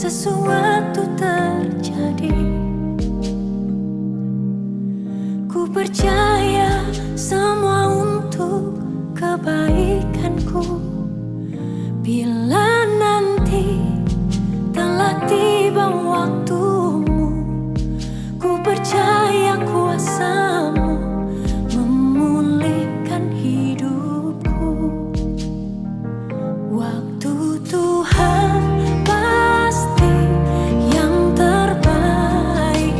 sesuatu terjadi. Ku percaya semua untuk kebaikanku. Bila nanti telah tiba waktumu, ku percaya kuasa-Mu memulihkan hidupku. Waktu Tuhan pasti yang terbaik,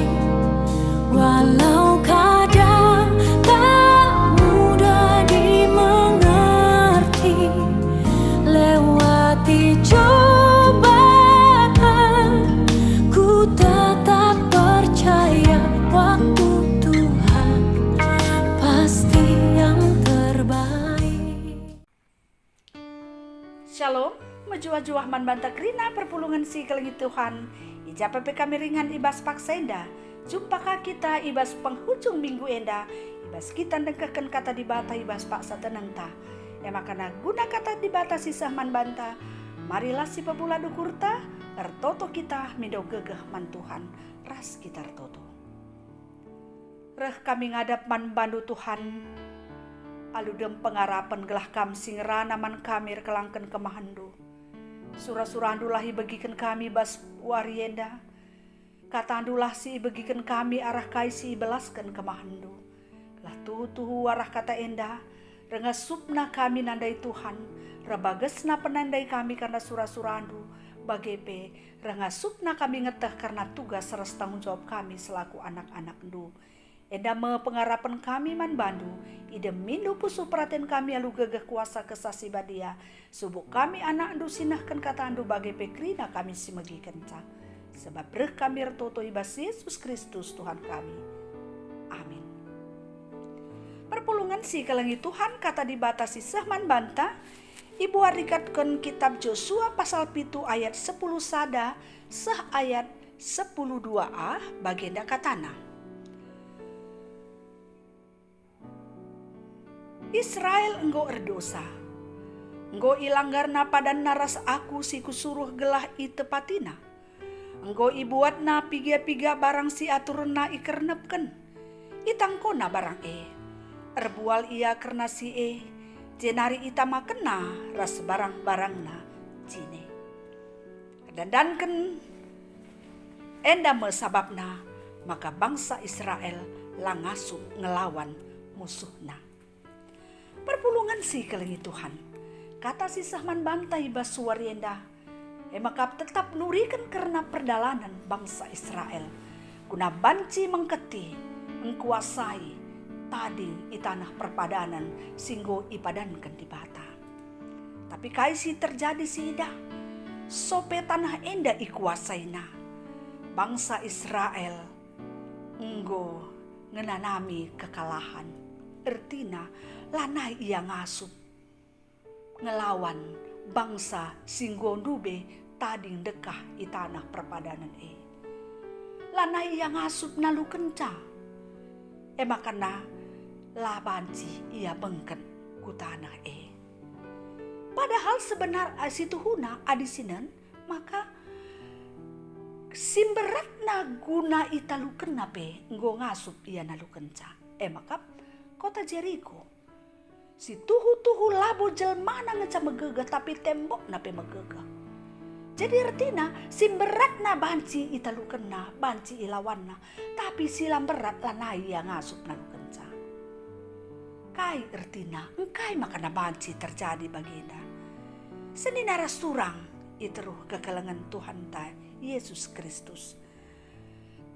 walau kadang tak mudah dimengerti. Lewati cobaan, ku tetap percaya waktu Tuhan pasti yang terbaik. Shalom, menjuah-juah man banta krina perpulungan si kelengi Tuhan. Ija pepe kami ringan ibas paksenda. Jumpakah kita ibas penghujung minggu enda. Ibas kita dengkahkan kata dibata ibas paksa tenang ta. Ya makana guna kata dibata sisah man banta. Marilah si pebula dukurta. Ertoto kita mido gegeh man Tuhan. Ras kita ertoto. Reh kami ngadap man bandu Tuhan. Aludem pengarapan gelah kam singrana man kami kelangken kemahandu. Surah-surandu lahi bagikan kami bas warienda. Katandulah si bagikan kami arah kaisi belaskan kemahandu. Lah tuhu arah kata enda. Rengasupna kami nandai Tuhan. Rebagesna penandai kami karena surah-surandu. Bagepe rengasupna kami ngeteh karena tugas seres tanggung jawab kami selaku anak-anak ndu. Enda me pengarapan kami man bandu. Ide mindu pusu perhatian kami alu gegeh kuasa kesasi badia. Subuk kami anak ndu sinahkan kata ndu bagepe krina kami simegi kenca. Sebab reh kami ertoto ibas Yesus Kristus Tuhan kami. Amin. Perpulungan si kelengi Tuhan kata dibatasi sehman banta. Ibu arikatkan kitab Josua pasal 7 ayat 10 sada seh ayat 10:2a bagenda katana. Israel enggo erdosa. Enggo ilanggarna padan naras aku si kusuruh gelah itepatina. Enggo ibuatna piga-piga barang si aturna ikernepken. Itangkona barang Erbual ia karena si jenari ita makena ras barang-barangna jine. Dandanken enda mesababna maka bangsa Israel langasup ngelawan musuhna. Perpulungan si kelengi Tuhan. Kata si sahman bantai basuarienda. Maka tetap nurikan karena perdalanan bangsa Israel. Guna banci mengketi, mengkuasai tadi i tanah perpadanan singgo ipadankan di bata. Tapi kaisi terjadi sida sope tanah enda ikuasaina. Bangsa Israel enggo ngenanami kekalahan. Ertina lanai ia ngasup ngelawan bangsa singgo ndube tading dekah i tanah perpadanan Lanai ia ngasup nalu kenca. Makana labanci ia bengken ku tanah Padahal sebenar situhuna adisinan maka simberatna guna italuken nape nggo ngasup ia nalu kenca. Maka kota Jericho si tuhu-tuhu labo jelmana ngeca megegah tapi tembok nape megegah. Jadi artinya simberatna banci italukenna banci ilawanna tapi silam berat lanai yang ngasup nalu kenca. Kai ertina engkai makana banci terjadi baginda. Seni naras turang iteruh kekelengan Tuhan ta Yesus Kristus.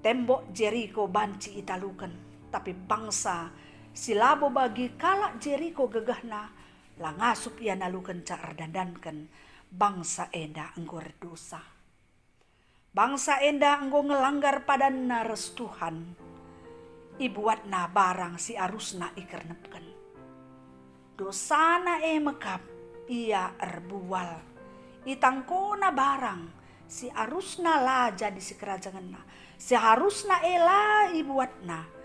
Tembok Jericho banci italuken tapi bangsa silabo bagi kalak Jericho gegahna langasup ia naluken ca erdandanken bangsa enda enggo dosa. Bangsa enda enggo ngelanggar pada nares Tuhan. Ibuatna barang si arusna ikernepken. Dosana mekap ia erbual. Itangkona barang si arusna lah jadi si kerajanganna. Si harusna ela ibuatna.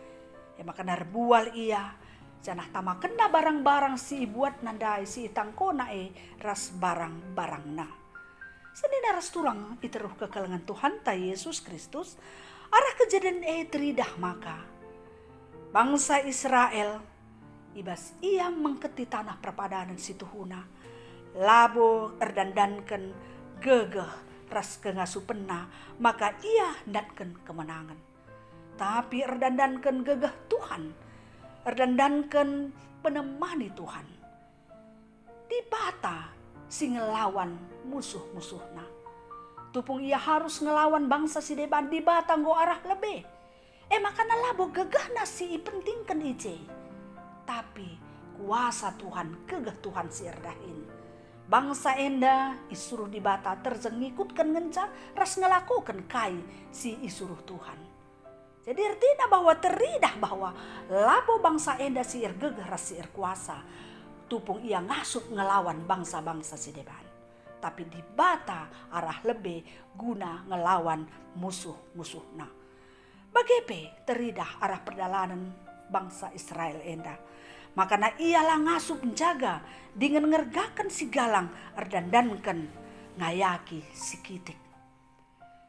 Maka narbual ia janah tama kena barang-barang si ibuat nandai si itangkona ras barang-barangna. Senina resturang iteruh kekalengan Tuhan ta Yesus Kristus arah kejadian teridah maka bangsa Israel ibas ia mengketi tanah perpadanan situhuna labo erdandanken gegeh ras kengasupena maka ia datken kemenangan tapi erdandanken gegeh Tuhan erdandanken penemani Tuhan di bata si ngelawan musuh-musuhna. Tupung ia harus ngelawan bangsa si deban di bata nggo arah lebih. Makana labo gegahna si ipentingkan ije. Tapi kuasa Tuhan gegah Tuhan si erdahin. Bangsa enda isuruh di bata terzengikutkan ngenca ras ngelakukan kai si isuruh Tuhan. Jadi artinya bahwa teridah bahwa labo bangsa enda si gegah ras si kuasa. Tupung ia ngasut ngelawan bangsa-bangsa si deban. Tapi di bata arah lebih guna ngelawan musuh-musuhna. Bagepe teridah arah perjalanan bangsa Israel enda. Makana ialah ngasup menjaga dengan ngergakan si galang erdandankan ngayaki si kitik.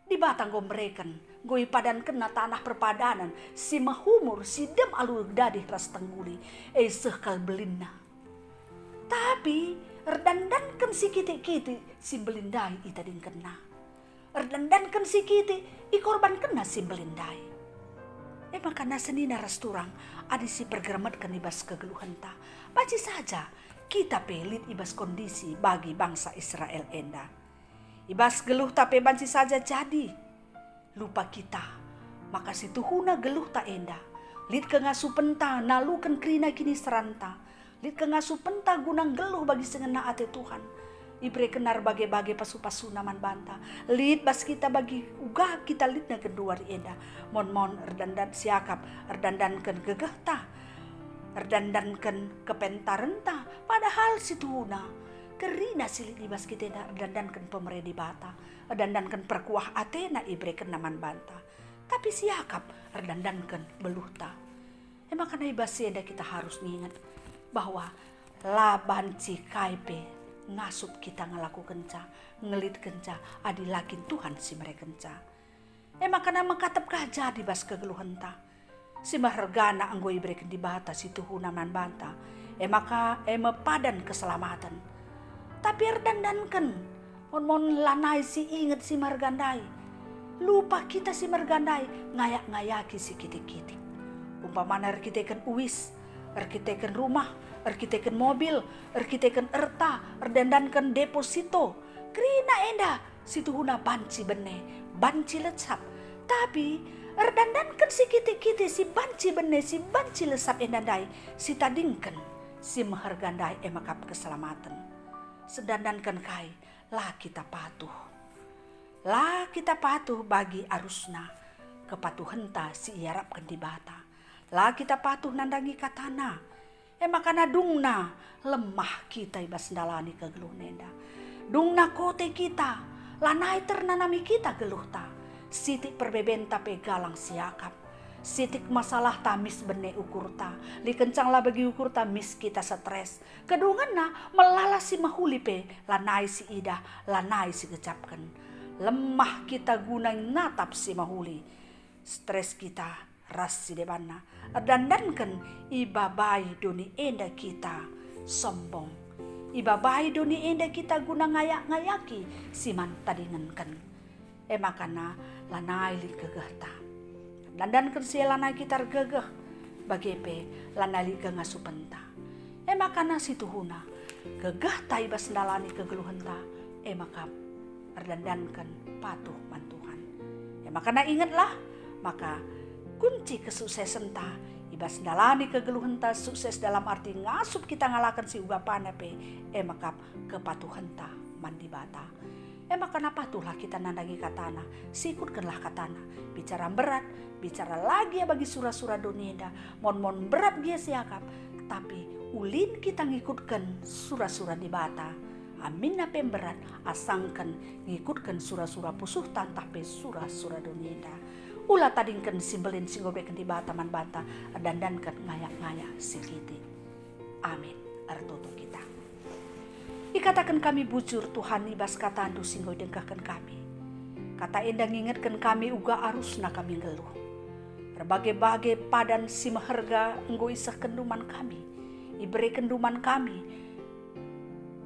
Di batang gombreken goi padan kena tanah perpadanan si mahumur si dem alu dadih ras tengguli sekal belinna. Tapi erdandankan si kiti-kiti si belindai ita ding kena. Erdandankan si kiti ikorban kena si belindai. Makana senina resturang adi si pergeramatkan ibas kegeluhan ta. Baci saja kita pelit ibas kondisi bagi bangsa Israel enda. Ibas geluh tapi banci saja jadi. Lupa kita. Maka si tuhuna geluh ta enda. Lid kengasu penta nalukan krina kini seranta. Lid kengasu penta gunang geluh bagi sengena ate Tuhan. Ibre kenar bage-bage pasu-pasu naman banta. Lid bas kita bagi uga kita lid na kedua enda. Mon-mon erdandan siakap erdandankan gegeh ta. Erdandankan kepentaren ta. Padahal si tuhuna kerina silit ibas kita erdandankan pemerintah di bata. Erdandankan perkuah ate na ibre kenaman banta. Tapi siakap erdandankan beluh ta. Makana ibas enda kita harus ngingat bahwa laban si kaipe ngasup kita ngelaku kenca ngelit kenca adilakin Tuhan si mereka kenca makana mengkatap kaja di bas kegeluhan ta si mahargana anggo ibreken di bata si tuhuna man banta maka padan keselamatan tapi erdandankan mon lanai si inget si margandai lupa kita si margandai ngayak-ngayaki si kitik-kitik umpamana kita kan uwis arkiteken rumah, arkiteken mobil, arkiteken erta, erdandankan deposito. Krina enda situhuna banci bene, banci lecap. Tapi erdandankan si kiti-kiti si banci bene, si banci lesap endandai, si tadingkan, si mehergandai emakap keselamatan. Sedandankan kai, lah kita patuh. Lah kita patuh bagi arusna, kepatuhan ta si iarapkan di bata. Lah kita patuh nandangi katana. Makana dungna lemah kita ibas ndalani kegeluh nenda. Dungna kote kita. Lanai ternanami kita geluh ta. Sitik perbeben tape galang siakap. Sitik masalah tamis bene ukur ta. Li kencang lah bagi ukur tamis kita stres. Kedungan na melala si mahulipe. Lanai si ida. Lanai si gecapkan. Lemah kita gunang natap si mahuli. Stres kita ras si debana. Erdandankan ibabai doni enda kita sombong. Ibabai doni enda kita guna ngayak-ngayaki si man tadingankan. Makana lanai li gegeh ta. Erdandankan si lanai kita gegeh. Bagepe lanai li kengasupenta. Makana si tuhuna gegeh ta ibas ndalani kegeluhan ta. Maka erdandankan patuh man Tuhan. Makana ingatlah maka kunci kesuksesan ta ibas dalani kegeluhan ta sukses dalam arti ngasup kita ngalakan si ugapana pe makap kepatuhan ta mandi bata makana patuhlah kita nandangi katana sikutkanlah katana bicara berat bicara lagi ya bagi surah-surah doneda mon berat dia siakap tapi ulin kita ngikutkan surah-surah di bata amin nape berat asangkan ngikutkan surah-surah pusuh tantah pe surah-surah doneda ulah tadingkan simbelin singgobeken di bataman banta dandankan ngayak-ngayak sikiti. Amin. Artoto kita. Ikatakan kami bujur Tuhan ibas kata andu singgo dengkahkan kami. Kata endang ingatkan kami uga arusna kami ngeluh. Berbagai-bagai padan si maharga enggo isah kenduman kami. Iberi kenduman kami.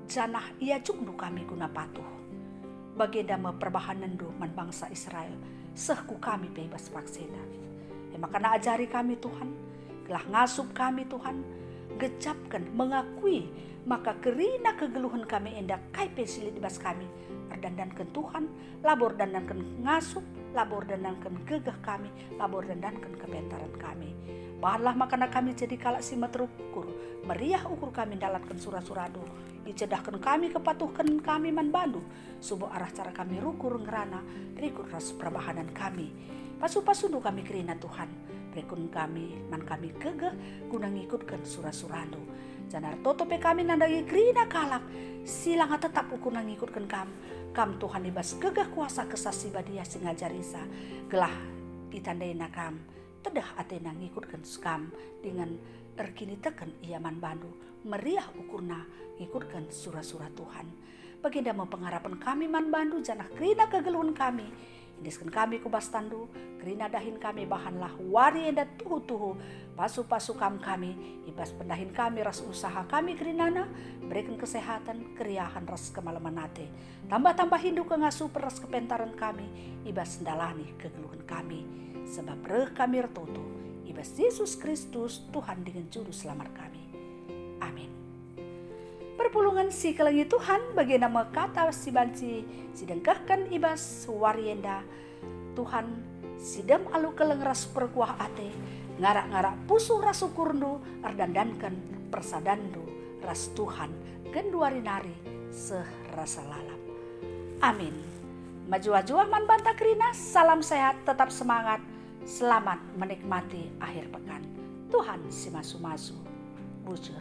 Janah ia jungdu kami guna patuh. Bagenda perbahanan do man bangsa Israel. Sehku kami bebas pakseda. Makana ajari kami Tuhan. Gelah ngasup kami Tuhan. Gecapkan, mengakui. Maka kerina kegeluhan kami endak kai pensilit dibas kami. Erdandankan Tuhan. Labor dandankan ngasup. Labor dandankan gegah kami. Labor dandankan kepentaran kami. Bahanlah makana kami jadi kalak simat ukur. Meriah ukur kami dalatkan surah-surado. Icedahkan kami kepatuhkan kami man bandu. Subuh arah cara kami rukur ngerana. Rikut ras perbahanan kami. Pasu-pasudu kami kerina Tuhan. Rekun kami, man kami gegah. Guna ngikutkan surah-surado. Janar totope kami nandangi kerina kalak. Silang tetap ukur ngikutkan kami. Kam Tuhan ibas gegah kuasa kesasi badia singajarisa. Gelah ditandai nakam. Tedah atena ngikutkan skam dengan erkini teken iaman bandu meriah ukurna ngikutkan surah-surah Tuhan. Baginda pengharapan kami man bandu janah kerina kegeluhan kami. Indiskan kami kubas tandu kerina dahin kami bahanlah wari enda tuhu-tuhu pasu-pasu kami ibas pendahin kami ras usaha kami kerinana berikan kesehatan keriahan ras kemalaman nate tambah-tambah hindu kengasuh peras kepentaran kami ibas sendalani kegeluhan kami. Sebab reh kami retoto, ibas Yesus Kristus Tuhan dengan juru selamat kami. Amin. Perpulungan si kelengi Tuhan bagi nama kata si banci sidengkahkan ibas warienda Tuhan sidem alu kelengras perkuah ate ngarak-ngarak pusuh ras ukurnu ardandankan persadandu ras Tuhan genduari nari serasa lalap. Amin. Maju-maju man bantah kerina, salam sehat, tetap semangat. Selamat menikmati akhir pekan. Tuhan si masu-masu. Bujur.